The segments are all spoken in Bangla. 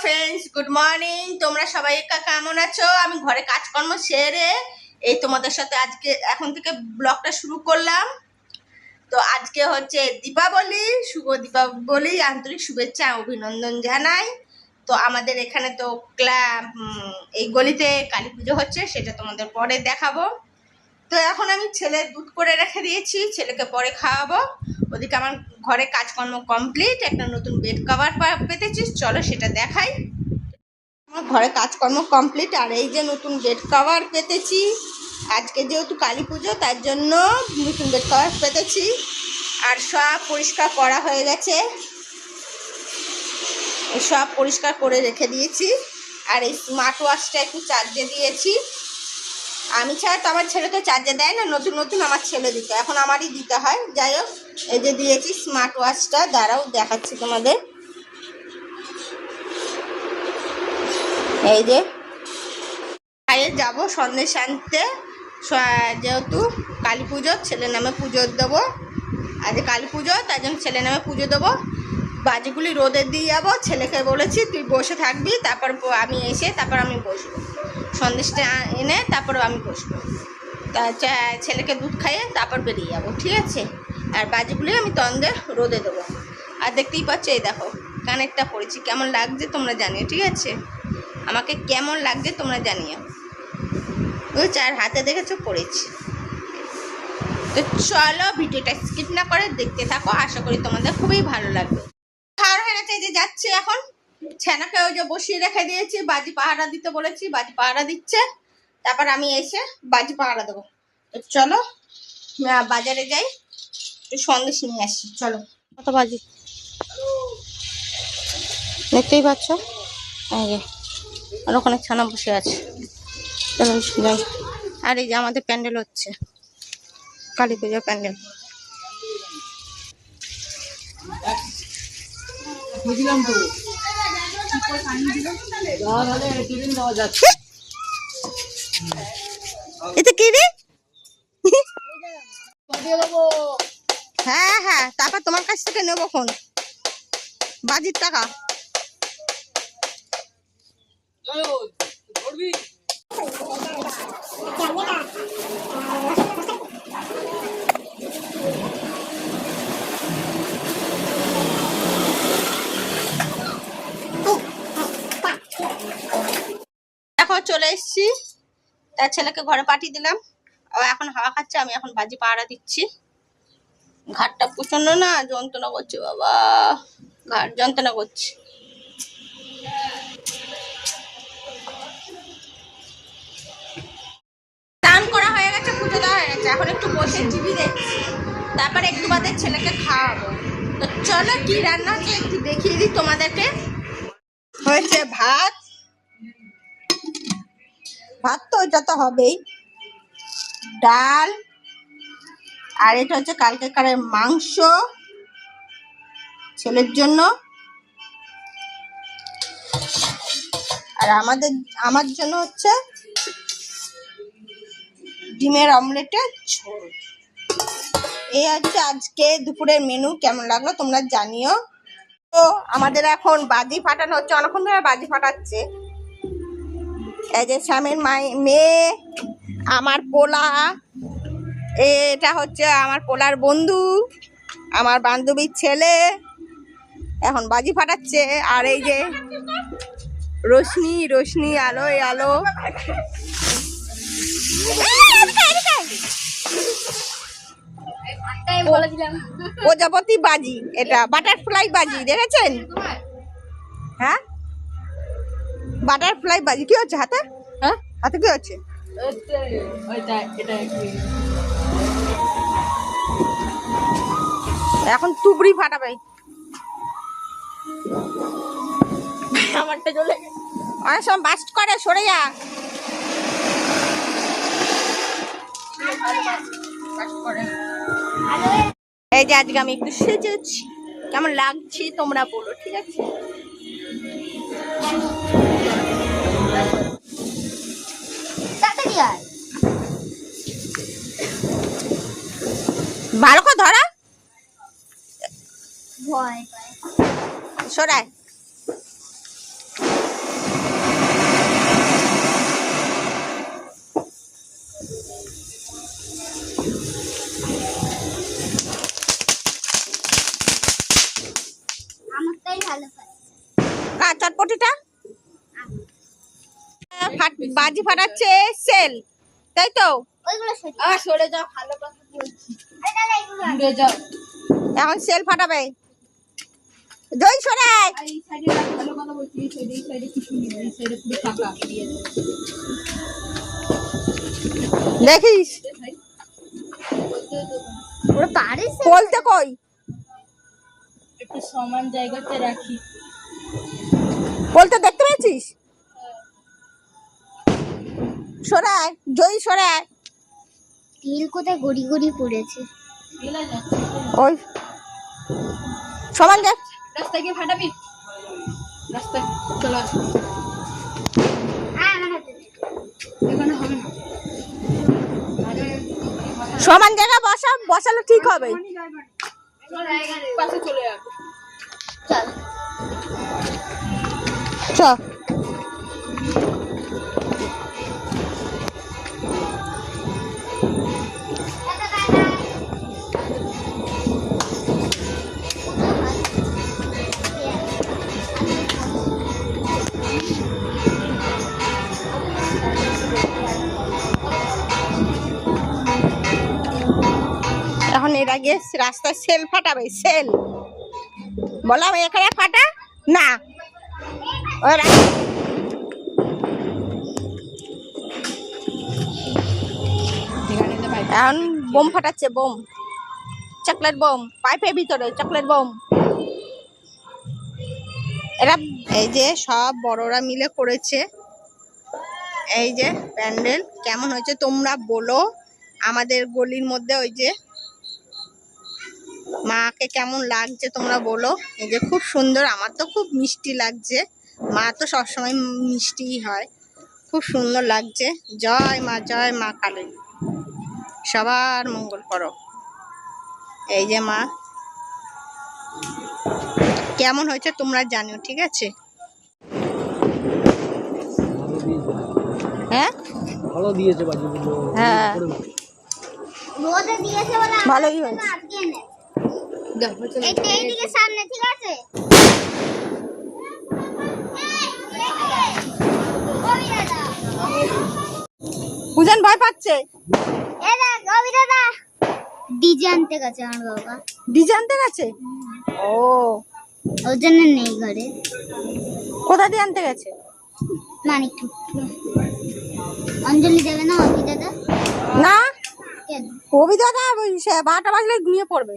Friends, good morning. তোমরা সবাই কেমন আছো? আমি ঘরে কাজকর্ম সেরে এই তোমাদের সাথে আজকে এখন থেকে ব্লগটা শুরু করলাম। তো আজকে হচ্ছে দীপাবলি, শুভ দীপাবলি, আন্তরিক শুভেচ্ছা অভিনন্দন জানাই। তো আমাদের এখানে তো এই গলিতে কালী পুজো হচ্ছে, সেটা তোমাদের পরে দেখাবো। তো এখন আমি ছেলের দুধ করে রেখে দিয়েছি, ছেলেকে পরে খাওয়াবো। ওদিকে আমার ঘরে কাজকর্ম কমপ্লিট, একটা নতুন বেড কভার পেতেছি, চলো সেটা দেখাই। আমার ঘরে কাজকর্ম কমপ্লিট, আর এই যে নতুন বেড কভার পেতেছি। আজকে যেহেতু কালী পুজো, তার জন্য নতুন বেড কভার পেতেছি। আর সব পরিষ্কার করা হয়ে গেছে, সব পরিষ্কার করে রেখে দিয়েছি। আর এই স্মার্ট ওয়াচটা একটু চার্জে দিয়েছি। আমি ছাড়া তো আমার ছেলে তো চার্জে দেয় না, নতুন নতুন আমার ছেলে দিতে, এখন আমারই দিতে হয়। যাই হোক, এই যে দিয়েছি স্মার্ট ওয়াচটা, দাঁড়াও দেখাচ্ছি তোমাদের। এই যে যাবো সন্দেশ আনতে, যেহেতু কালী পুজো, ছেলের নামে পুজো দেবো। আজ কালী পুজো, তাই জন্য ছেলের নামে পুজো দেবো। বাজিগুলি রোদে দিয়ে যাবো, ছেলেকে বলেছি তুই বসে থাকবি, তারপর আমি এসে তারপর আমি বসবো, সন্দেশটা এনে তারপর আমি বসবো। তা ছেলেকে দুধ খাইয়ে তারপর বেরিয়ে যাবো, ঠিক আছে? আর বাজিগুলি আমি তন্দে রোদে দেবো। আর দেখতেই পাচ্ছ, এই দেখো কানেরটা পরেছি, কেমন লাগছে তোমরা জানিও, ঠিক আছে? আমাকে কেমন লাগছে তোমরা জানিও, বুঝছো? আর হাতে দেখেছো পড়েছি। তো চলো ভিডিওটা স্কিপ না করে দেখতে থাকো, আশা করি তোমাদের খুবই ভালো লাগবে। খাওয়ার হয়ে গেছে, এই যে যাচ্ছি এখন। ছানাকে ওই যে বসিয়ে রেখে দিয়েছি, বাজি পাহারা দিতে বলেছি, বাজি পাহারা দিচ্ছে, তারপর আমি এসে বাজি পাহারা দেবো। তো চলো বাজারে যাই, একটু সন্দেশ নিয়ে আসি, চলো। কত বাজি দেখতেই পাচ্ছ, আর ওখানে ছানা বসে আছে, চলো যাই। আর এই যে আমাদের প্যান্ডেল হচ্ছে, কালী পুজোর প্যান্ডেল। বুঝলাম তো, এটা কি রে? হ্যাঁ হ্যাঁ, তারপর তোমার কাছ থেকে নেবো কোন বাজির টাকা। এখন চলে এসছি, তার ছেলেকে ঘরে পাঠিয়ে দিলাম, ও এখন হাওয়া খাচ্ছে, আমি এখন বাজি পাহারা দিচ্ছি। ঘাটটা প্রচন্ড না যন্ত্রণা করছে, বাবা ঘাট যন্ত্রণা করছে। স্নান করা হয়ে গেছে, পুজো দেওয়া হয়ে গেছে, এখন একটু বসে টিভি দেখছি, তারপরে একটু বাদে ছেলেকে খাওয়াবো। তো চলো কি রান্না হচ্ছে একটু দেখিয়ে দিই তোমাদেরকে। হয়েছে ভাত, ভাত তো ওইটা তো হবেই, ডাল, আর এটা হচ্ছে কালকেকারের মাংস ছেলের জন্য, আর আমার জন্য হচ্ছে ডিমের অমলেটের ঝোল। এই হচ্ছে আজকে দুপুরের মেনু। কেমন লাগলো তোমরা জানিও। তো আমাদের এখন বাজি ফাটানো হচ্ছে, অনেকক্ষণ ধরে বাজি ফাটাচ্ছে। এই যে স্বামীর মেয়ে, আমার পোলা, এটা হচ্ছে আমার পোলার বন্ধু, আমার বান্ধবীর ছেলে, এখন বাজি ফাটাচ্ছে। আর এই যে রোশনি রোশনি, আলো আলো, প্রজাপতি বাজি, এটা বাটারফ্লাই বাজি, দেখেছেন? হ্যাঁ বাটারফ্লাই বাজি। কি হচ্ছে হাতে? হ্যাঁ হাতে কি হচ্ছে? এখন তুবড়ি ফাটাবে, আমারটা চলে অনেক সময় বাস্ট করে, সরে যা। এই যে আজকে আমি একটু সেজেছি, কেমন লাগছে তোমরা বলো, ঠিক আছে? ভালো করে ধরা, সরাই চটপটিটা বাজি ফাটাচ্ছে সেল, তাই তো? সরে যাও, ভালো কথা বলছি, দূরে যাও। এখন সেল ফাটাবে। জয় সরে আয়। এই সাইডে ভালো কথা বলছি, এই সাইডে কিছু নেই, এই সাইডে পুরো ফাঁকা। দেখিস ওরা পারে বলতে কই একটু সমান জায়গাতে রাখি। বলতে দেখতে পেয়েছিস? সরায় জয় সরায়। তেল কোথায় গড়ি গড়ি পড়েছে। গেলা যাচ্ছে, ওই সমান দেখ। রাস্তায় গিয়ে ফাটাবি, রাস্তায় চলে আস। এখানে হবে না, সমান জায়গা বসালে ঠিক হবে। পাশে চলে যাবে। চল চ এখন এর আগে রাস্তায় সেল ফাটাবে। সেল বললাম এখানে ফাটা না, ওই এখন বোম ফাটাচ্ছে, বোম, চকলেট বোম, পাইপের ভিতরে চকলেট বোম। এরা এই যে সব বড়রা মিলে করেছে। এই যে প্যান্ডেল কেমন হয়েছে তোমরা বলো। আমাদের গলির মধ্যে ওই যে মাকে কেমন লাগছে তোমরা বলো। এই যে খুব সুন্দর, আমার তো খুব মিষ্টি লাগছে। মা তো সবসময় মিষ্টিই হয়। খুব সুন্দর লাগছে। জয় মা কালী, সবার মঙ্গল করো। এই যে মা কেমন হয়েছে তোমরা জানিও, ঠিক আছে? হ্যাঁ ভালো দিয়েছে বাজিগুলো। হ্যাঁ রোদে দিয়েছে বলে ভালোই হয়েছে। আটকে নে। এইদিকে সামনে, ঠিক আছে? পূজন ভয় পাচ্ছে। ডিজে আনতে গেছে আমার বাবা। ডিজে আনতে গেছে? ও ওর জন্য নেই ঘরে। কোথা দিয়ে আনতে গেছে? মানিক অঞ্জলি দেবে না অভি দাদা? না কেন? কবি দাদা 12টা বাজলে ঘুমিয়ে পড়বে।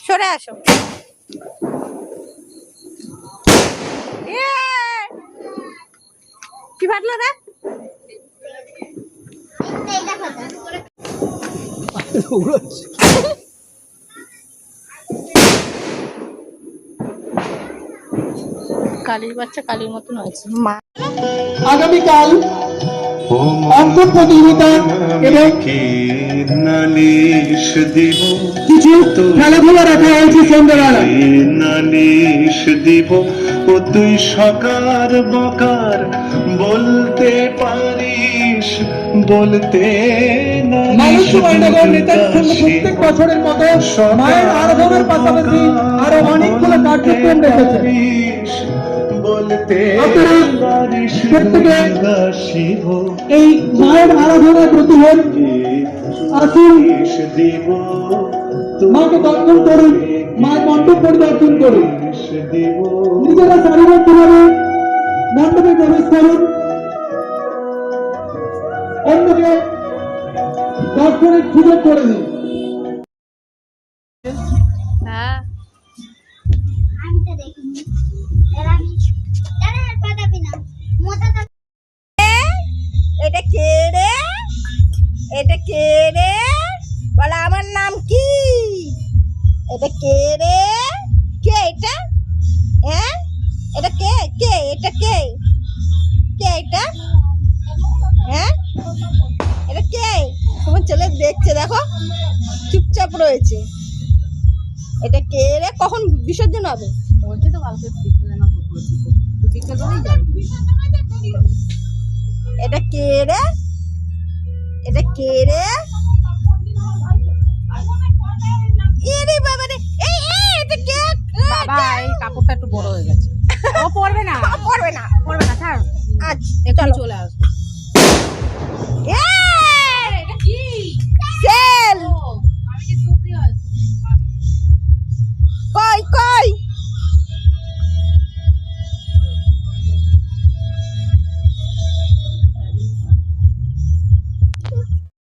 সরে আসো। কি ফাটলো রে? এইটা কথা কালীর বাচ্চা কালীর মতন হয়েছে। মা আগামীকাল অঙ্কন প্রতিযোগিতা এবং নালিশ দিব কিছু খেলাধুলা রাখা হয়েছে সন্ধ্যাবেলা। নালিশ দিব ও তুই সকার বকার বলতে পারিস, বলতে মানুষ মণ্ডগর নেতার সঙ্গে প্রত্যেক বছরের মতো মায়ের আরাধনার পাশাপাশি আরো অনেকগুলো কার্যক্রম রেখেছে। বলতে পারিস প্রত্যেকে শিব এই মায়ের আরাধনার প্রতি আসুন, দিব মাকে দর্শন করুন, মায়ের মণ্ডপ পরিদর্শন করুন। দিব নিজেরা সারিবদ্ধভাবে মণ্ডপে প্রবেশ করুন, অন্যকে দর্শনের সুযোগ করে দিন। হ্যাঁ আমি তো দেখিনি। এরা আর পাঠাবি না মোটা এটা কে রে? এটা কে রে? বলা আমার নাম কি? এটা কে রে? কে এটা? হ্যাঁ এটা কে? কে এটা? কে কে এটা? হ্যাঁ এটা কে? তোমার ছেলে দেখছে, দেখো চুপচাপ রয়েছে। এটা কে রে? কখন বিসর্জন হবে? বলছে তো কালকে বিকেলে না বিকেল বলেই যাবে। এটা কে রে? এটা কে রে? এরে বাবা রে, এই এটা কে? বাবা এই কাপড়টা একটু বড় হয়ে গেছে ও পড়বে না পড়বে না ছাড় আচ্ছা একটু চলো চলে আস এটা কি সেল আমি যে সুপ্রিয় আছি কই কই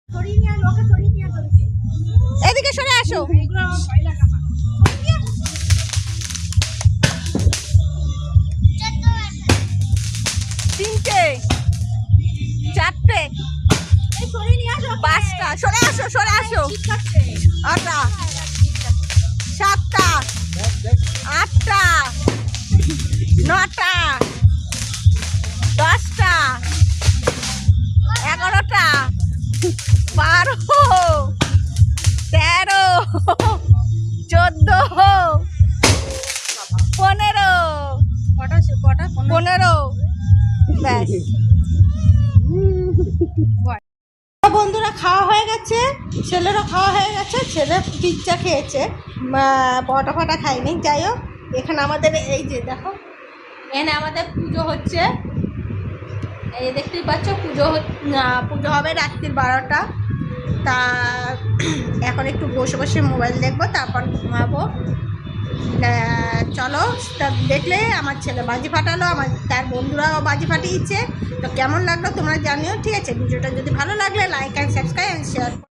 সরিয়ে নিয়ে লোকে সরিয়ে নিয়ে চলেছে এদিকে সরে আসো এইগুলো আমার ভয় লাগে আমার তিনটে চারটে এই সরিয়ে নিয়ে আসো পাঁচটা সরে আসো ঠিক আছে আটটা সাতটা আটটা নটা 10টা 11টা 12 13 14 15 কটা 15 ব্যাস বন্ধুরা খাওয়া হয়ে গেছে ছেলেরও খাওয়া হয়ে গেছে ছেলে পিৎজা খেয়েছে পটা ফটা খাইনি যাই হোক এখানে আমাদের এই যে দেখো এখানে আমাদের পুজো হচ্ছে এই যে দেখতেই পাচ্ছ পুজো হবে রাত্রির 12টা তা এখন একটু বসে বসে মোবাইল দেখবো তারপর ঘুমাবো চলো তা দেখলে আমার ছেলে বাজি ফাটালো তার বন্ধুরাও বাজি ফাটিয়েছে তো কেমন লাগলো তোমরা জানিও ঠিক আছে ভিডিওটা যদি ভালো লাগলে like and subscribe and share